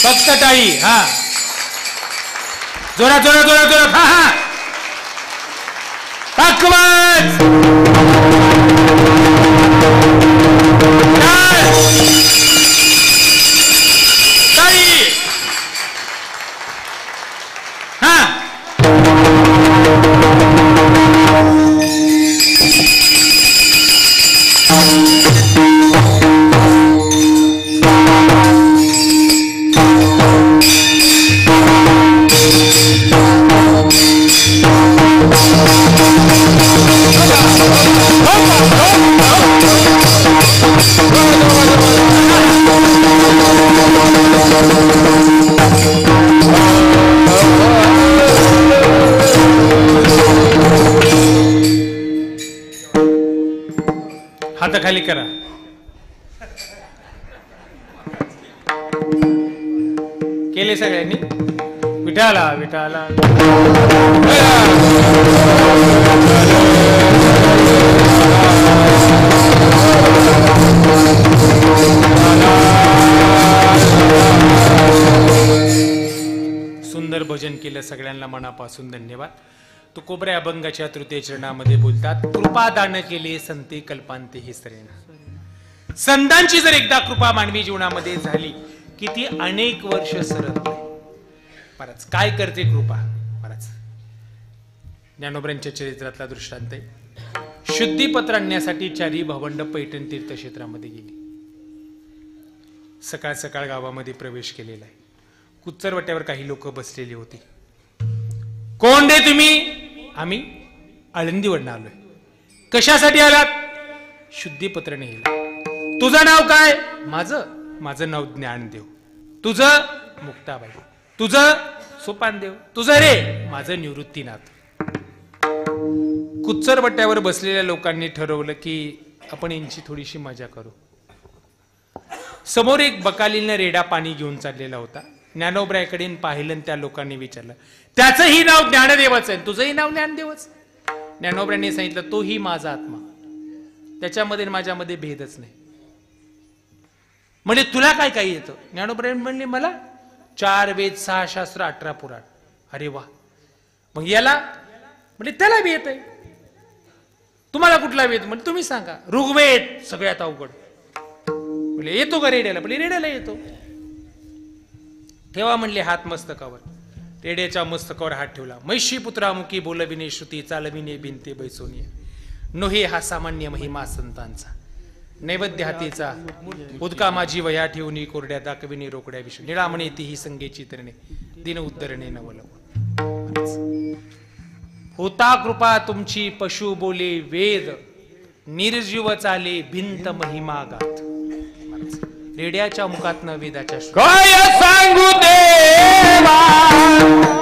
फक्त टाळी. हा जोरात जोरात जोरात जोरात. हा हा ताकद. टाळी. हा हात खाली करा. केले सगळ्यांनी. विठाला विठाला. सुंदर भजन केलं. सगळ्यांना मनापासून धन्यवाद. तुकोबऱ्या अभंगाच्या तृतीय चरणामध्ये बोलतात, कृपा दान केले संते कल्पांते हे सरेना. संतांची जर एकदा कृपा मानवी जीवनामध्ये झाली की ती अनेक वर्ष सरत नाही. परत काय करते कृपा. परत ज्ञानोबरांच्या चरित्रातला दृष्टांत आहे. शुद्धीपत्र आणण्यासाठी चारी भावंड पैठण तीर्थक्षेत्रामध्ये गेली. सकाळ सकाळ गावामध्ये प्रवेश केलेला आहे. कुच्चरवट्यावर काही लोक बसलेली होती. कोण रे तुम्ही. आम्ही आळंदीवरून आलोय. कशासाठी आलात. शुद्धीपत्र नेलं. तुझं नाव काय. माझं नाव ज्ञानदेव. तुझं मुक्ताबाई. तुझं सोपानदेव. तुझं रे. माझं निवृत्तीनाथ. कुच्चरवट्यावर बसलेल्या लोकांनी ठरवलं की आपण यांची थोडीशी मजा करू. समोर एक बकालीनं रेडा पाणी घेऊन चाललेला होता. ज्ञानोबरायकडे पाहिलं. त्या लोकांनी विचारलं, त्याचंही नाव ज्ञानदेवच आहे, तुझंही नाव ज्ञानदेवच. ज्ञानोबरांनी सांगितलं, तोही माझा आत्मा, त्याच्यामध्ये माझ्यामध्ये भेदच नाही. म्हणजे तुला काय काय येतं. ज्ञानोबराय म्हणले, मला 4 वेद 6 शास्त्र 18 पुराण. अरे वा. मग याला म्हणजे त्याला बी येत आहे. तुम्हाला कुठला वेद. म्हणजे तुम्ही सांगा. ऋग्वेद सगळ्यात अवघड. म्हणजे येतो का रेड्याला. म्हणजे रेड्याला येतो. ठेवा म्हणले हात मस्तकावर. रेड्याच्या मस्तकावर हात ठेवला. मैशी पुत्रामुखी बोलविने श्रुती चालविने बिनते बैसोनिया. नोहे हा सामान्य महिमा संतांचा. नैवेद्य हातीचा उदका माझी वया ठेवणी कोरड्या दाखविने रोकड्या विषय. निळामणे ती ही संगेची तरणे दिन उद्धरणे नवलव. होता कृपा तुमची पशु बोले वेद निर्जीव चाले भिंत महिमा गात. रेड्याच्या मुखातनं वेदाच्या काय सांगू देवा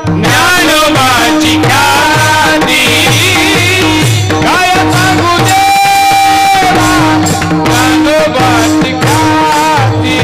ज्ञानोबाची ख्याती. काय सांगू देवा ज्ञानोबाची ख्याती.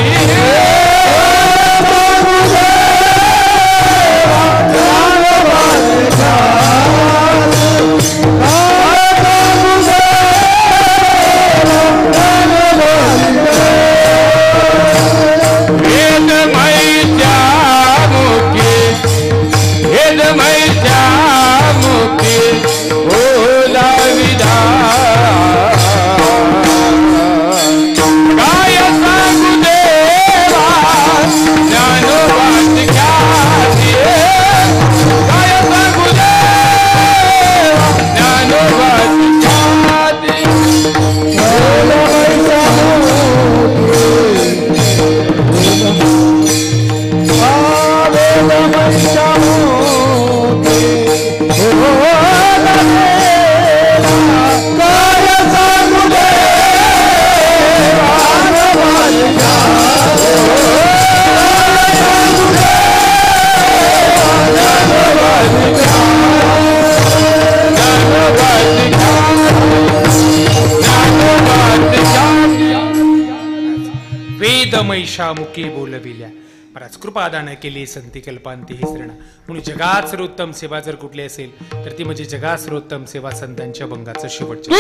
महिषामुखी बोलविल्या. बराच कृपादान केली संती कल्पांती ही श्रेणा. म्हणून जगात सर्वोत्तम सेवा जर कुठली असेल तर ती म्हणजे जगात सर्वोत्तम सेवा संतांच्या भंगाचं शेवटचं.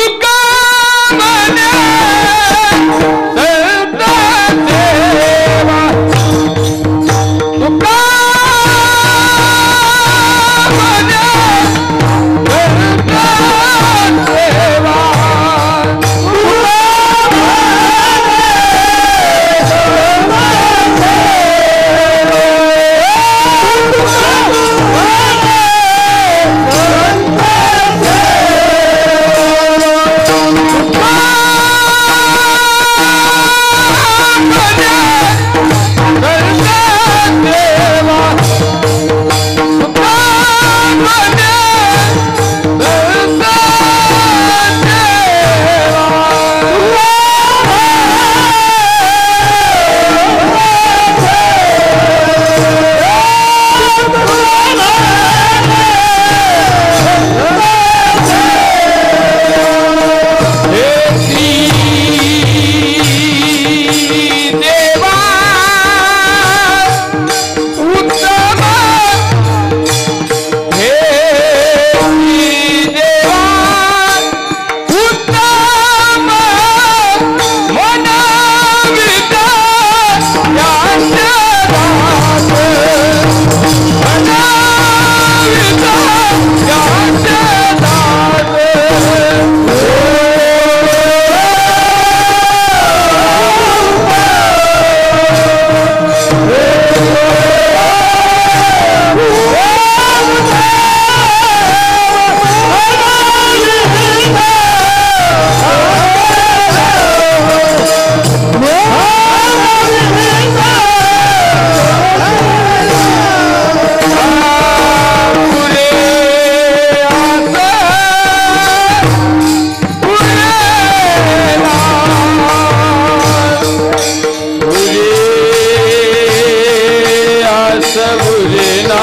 सबुरेना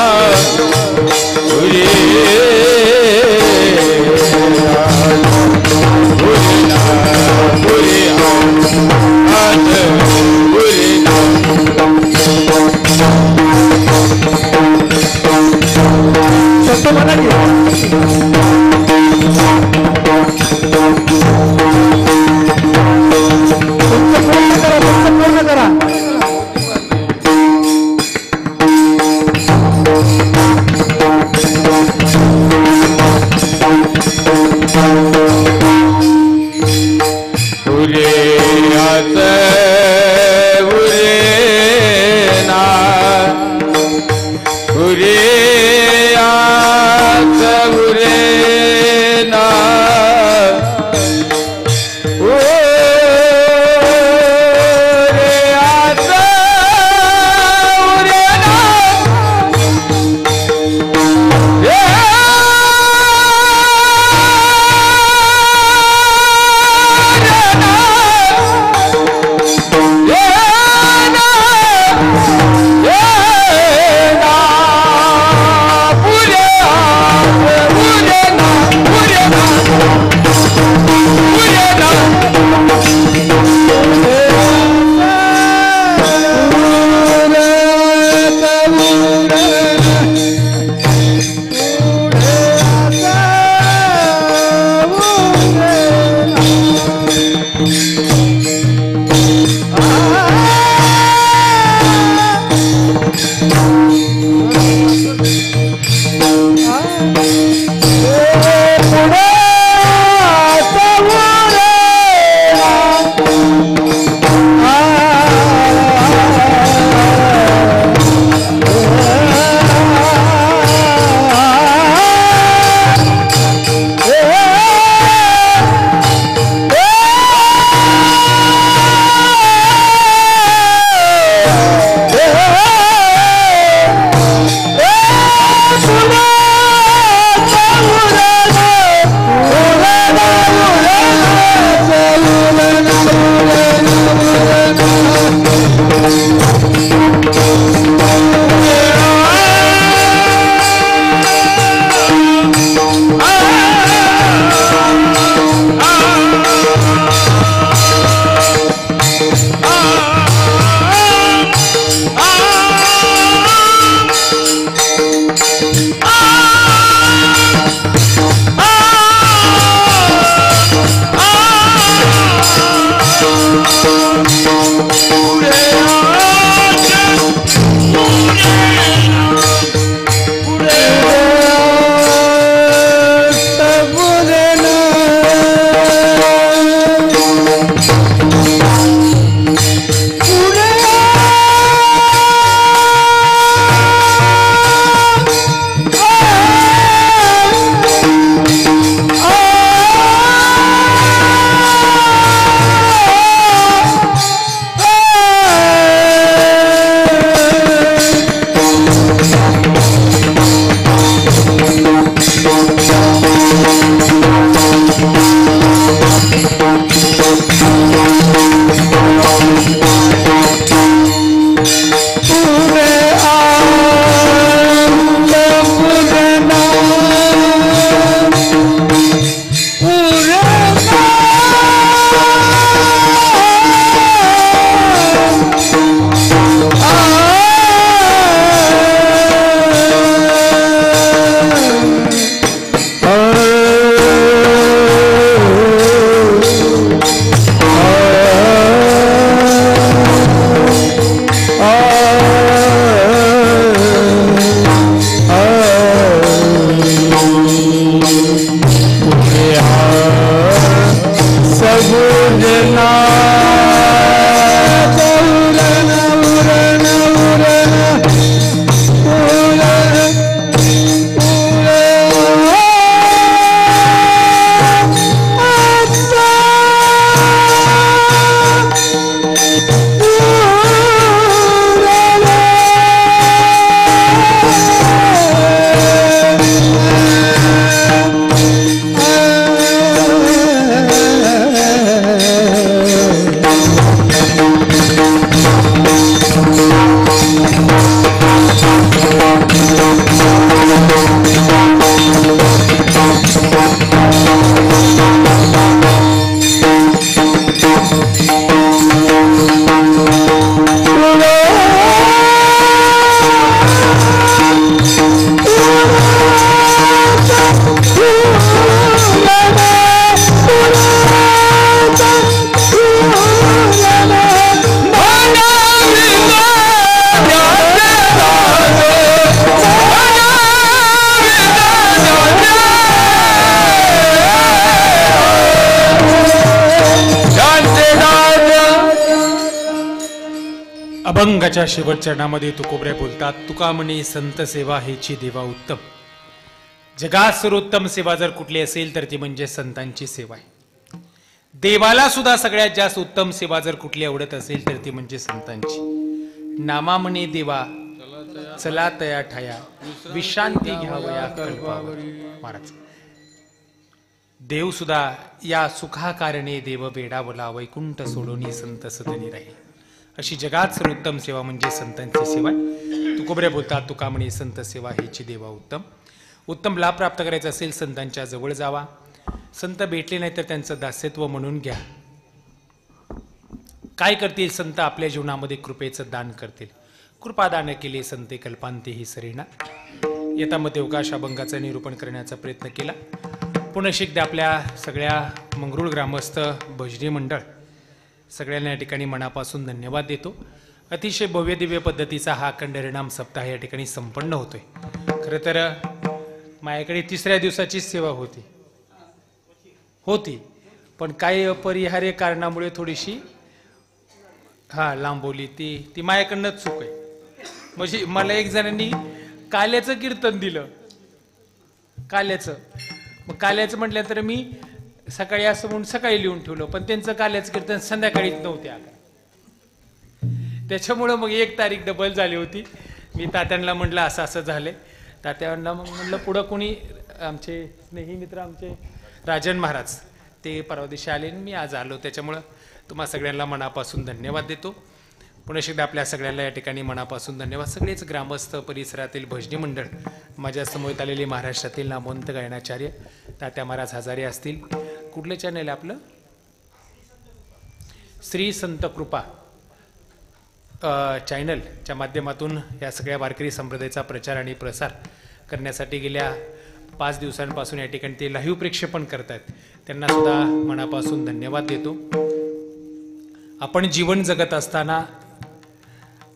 बुरे बुरेना बुरे आज बुरेना सत्य म्हणा की पूर्ण करा अभंगाच्या शेवटच्या चरणामध्ये तुकोबरे बोलतात, तुका म्हणे संत सेवा हेची देवा उत्तम. जगात सर्वोत्तम सेवा जर कुठली असेल तर ती म्हणजे संतांची सेवा आहे. देवाला सुद्धा सगळ्यात जास्त उत्तम सेवा जर कुठली आवडत असेल तर ती म्हणजे संतांची. नामा म्हणे देवा चला तया ठाया, विश्रांती घ्यावया कल्पावर. महाराज, देव सुद्धा या सुखाकारणे देव वेडावला, वैकुंठ सोडोनी संत सदनी राहील. अशी जगात सर्वोत्तम सेवा म्हणजे संतांची सेवा. तुकोबरे बोलतात, तुका म्हणे संत सेवा हेची देवा उत्तम. उत्तम लाभ प्राप्त करायचा असेल संतांच्या जवळ जावा. संत भेटले नाही तर त्यांचं दास्यत्व म्हणून घ्या. काय करतील संत? आपल्या जीवनामध्ये कृपेचं दान करतील. कृपादान केले संते कल्पांते ही सरेना. यथामते अवकाश अभंगाचं निरूपण करण्याचा प्रयत्न केला. पुन्हा एकदा आपल्या सगळ्या मंगरुळ ग्रामस्थ भजनी मंडळ सगळ्यांना या ठिकाणी मनापासून धन्यवाद देतो. अतिशय भव्य दिव्य पद्धतीचा हा अखंड हरिनाम सप्ताह या ठिकाणी संपन्न होतोय. खरं तर माझ्याकडे 3ऱ्या दिवसाची सेवा होती पण काही अपरिहार्य कारणामुळे थोडीशी लांबवली. ती माझ्याकडनंच चूक आहे. म्हणजे मला एक जणांनी काल्याचं कीर्तन दिलं. मग काल्याचं म्हटल्यानंतर मी सकाळी असं म्हणून सकाळी लिहून ठेवलं, पण त्यांचं काल्याचं कीर्तन संध्याकाळीच नव्हते आला. त्याच्यामुळं मग 1 तारीख डबल झाली होती. मी तात्यांना म्हटलं असं असं झालंय. तात्यांना मग म्हटलं पुढं कोणी आमचे स्नेही मित्र आमचे राजन महाराज ते परवा दिवशी आले, मी आज आलो. त्याच्यामुळं तुम्हा सगळ्यांना मनापासून धन्यवाद देतो. पुन्हा एकदा आपल्या सगळ्यांना या ठिकाणी मनापासून धन्यवाद. सगळेच ग्रामस्थ परिसरातील भजनी मंडळ, माझ्या समोर आलेले महाराष्ट्रातील नामवंत गायनाचार्य तात्या महाराज हजारे असतील. कुठलं चॅनल आहे आपलं? श्री संत कृपा चॅनलच्या माध्यमातून या सगळ्या वारकरी संप्रदायाचा प्रचार आणि प्रसार करण्यासाठी गेल्या 5 दिवसांपासून या ठिकाणी ते लाईव्ह प्रक्षेपण करतात. त्यांना सुद्धा मनापासून धन्यवाद देतो. आपण जीवन जगत असताना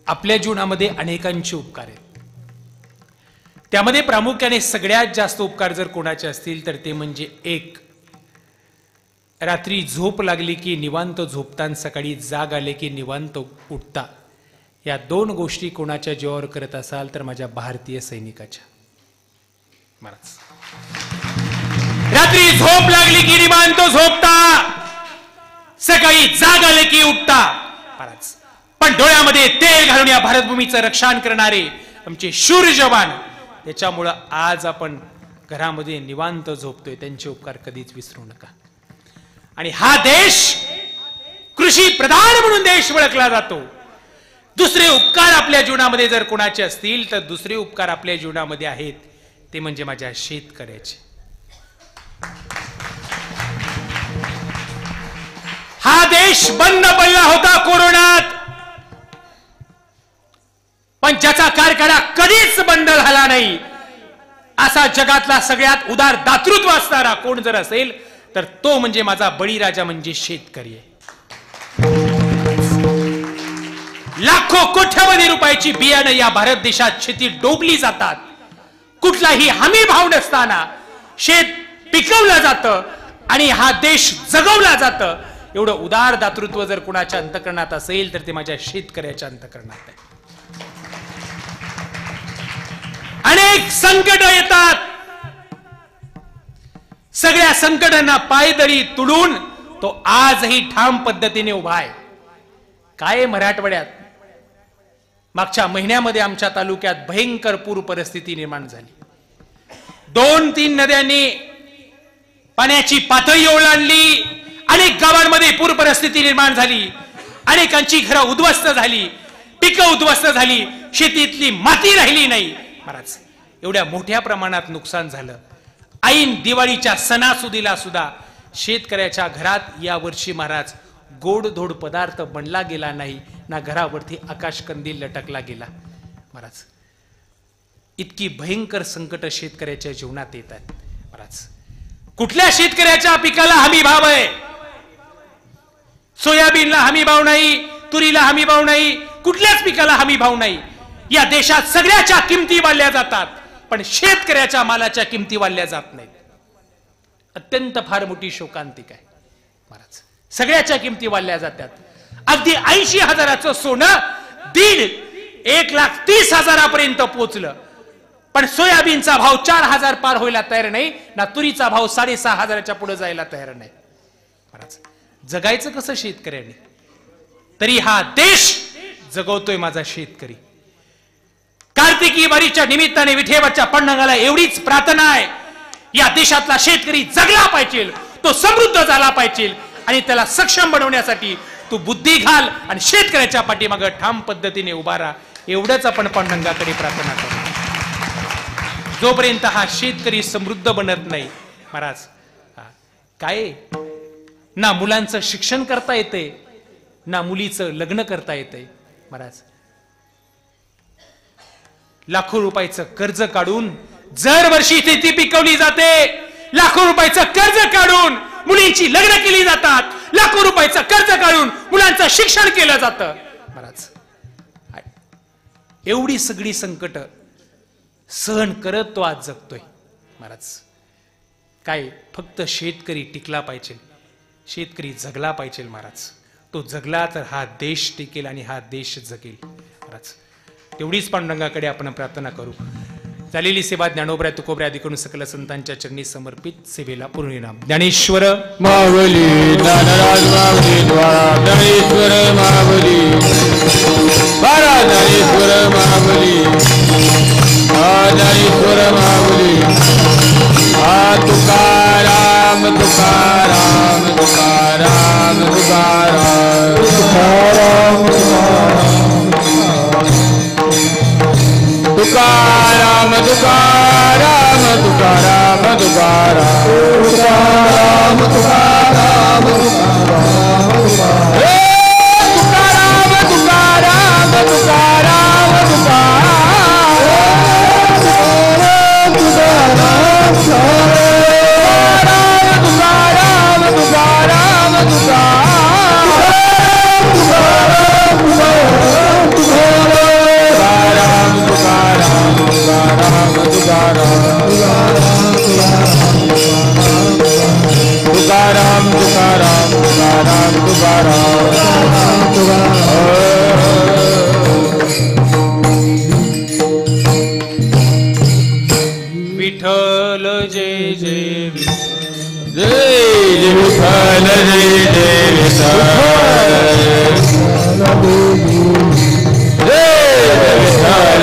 आपल्या जीवनामध्ये अनेकांचे उपकार आहेत. त्यामध्ये प्रामुख्याने सगळ्यात जास्त उपकार जर कोणाचे असतील तर ते म्हणजे एक, रात्री झोप लागली की निवांत झोपता, सकाळी जाग आले की निवांत उठता. या 2 गोष्टी कोणाच्या जीवावर करत असाल तर माझ्या भारतीय सैनिकाच्या. महाराज, रात्री झोप लागली की निवांत झोपता, सकाळी जाग आले की उठता. महाराज, पण डोळ्यामध्ये तेल घालून या भारतभूमीचं रक्षण करणारे आमचे शूर जवान, त्याच्यामुळं आज आपण घरामध्ये निवांत झोपतोय. त्यांचे उपकार कधीच विसरू नका. आणि हा देश कृषी प्रधान म्हणून देश ओळखला जातो. दुसरे उपकार आपल्या जीवनामध्ये जर कोणाचे असतील तर दुसरे उपकार आपल्या जीवनामध्ये आहेत ते म्हणजे माझ्या शेतकऱ्याचे. हा देश बंद पडला होता कोरोनात, पण ज्याचा कारखाना कधीच बंद झाला नाही असा जगातला सगळ्यात उदार दातृत्व असणारा कोण जर असेल तर तो म्हणजे माझा बळीराजा, म्हणजे शेतकरी आहे. लाखो कोट्यावधी रुपयाची बियाणं या भारत देशात शेतीत डोबली जातात. कुठलाही हमी भाव नसताना शेत पिकवलं जातं आणि हा देश जगवला जातं. एवढं उदार दातृत्व जर कुणाच्या अंतःकरणात असेल तर ते माझ्या शेतकऱ्याच्या अंतःकरणात आहे. अनेक संकट येतात, सगळ्या संकटांना पायदळी तुडून तो आजही ठाम पद्धतीने उभा आहे. काय मराठवाड्यात मागच्या महिन्यामध्ये आमच्या तालुक्यात भयंकर पूर परिस्थिती निर्माण झाली. 2-3 नद्यांनी पाण्याची पातळी ओलांडली. अनेक गावांमध्ये पूर परिस्थिती निर्माण झाली. अनेकांची घरं उद्ध्वस्त झाली, पिकं उद्ध्वस्त झाली, शेतीतली माती राहिली नाही. महाराज, एवढ्या मोठ्या प्रमाणात नुकसान झालं. ऐन दिवाळीच्या सणासुदीला सुद्धा शेतकऱ्याच्या घरात या वर्षी महाराज गोडधोड पदार्थ बनला गेला नाही, ना घरावरती आकाशकंदील लटकला गेला. महाराज, इतकी भयंकर संकट शेतकऱ्याच्या जीवनात येतात. महाराज, कुठल्या शेतकऱ्याच्या पिकाला हमी भाव आहे? सोयाबीनला हमी भाव नाही, तुरीला हमी भाव नाही, कुठल्याच पिकाला हमी भाव नाही. या देशात सगळ्याच्या किमती वाढल्या जातात पण शेतकऱ्याच्या मालाच्या किमती वाढल्या जात नाहीत. अत्यंत फार मोठी शोकांतिक आहे. महाराज, सगळ्याच्या किमती वाढल्या जातात. अगदी 80,000चं सोनं 1,30,000 पोहोचलं, पण सोयाबीनचा भाव 4,000 पार व्हायला तयार नाही ना, तुरीचा भाव 6,500 पुढे जायला तयार नाही. महाराज जगायचं कसं शेतकऱ्यांनी? तरी हा देश जगवतोय माझा शेतकरी. कार्तिकी वारीच्या निमित्ताने विठेबाच्या पंढंगाला एवढीच प्रार्थना आहे, या देशातला शेतकरी जगला पाहिजे, तो समृद्ध झाला पाहिजे, आणि त्याला सक्षम बनवण्यासाठी तू बुद्धी घाल आणि शेतकऱ्याच्या पाठीमागे ठाम पद्धतीने उभा राहा. एवढंच आपण पंढंगाकडे प्रार्थना करू. जोपर्यंत हा शेतकरी समृद्ध बनत नाही महाराज, काय ना मुलांचं शिक्षण करता येते, ना मुलीचं लग्न करता येते. महाराज लाखो रुपयाचं कर्ज काढून जर वर्षी शेती पिकवली जाते, लाखो रुपयाचं कर्ज काढून मुलींची लग्न केली जातात, लाखो रुपयाचं कर्ज काढून मुलांचं शिक्षण केलं जातं. महाराज एवढी सगळी संकट सहन करत तो आज जगतोय. महाराज काय फक्त शेतकरी टिकला पाहिजे, शेतकरी जगला पाहिजे. महाराज तो जगला तर हा देश टिकेल आणि हा देश जगेल. महाराज तेवढीच पांडुरंगाकडे आपण प्रार्थना करू. झालेली सेवा ज्ञानोबऱ्या तुकोबऱ्या आदी करून सकल संतांच्या चरणी समर्पित सेवेला पूर्णविराम. ज्ञानेश्वर माऊली ज्ञानराज माऊली द्वारा ज्ञानेश्वर माऊली बारा ज्ञानेश्वर माऊली ज्ञानेश्वर माऊली तुकाराम तुकाराम तुकाराम तुकाराम तुकाराम तुकाराम तुकाराम तुकाराम तुकाराम तुकाराम विठ्ठल जय जय जय विठ्ठल जय जय विठ्ठल जय विठ्ठल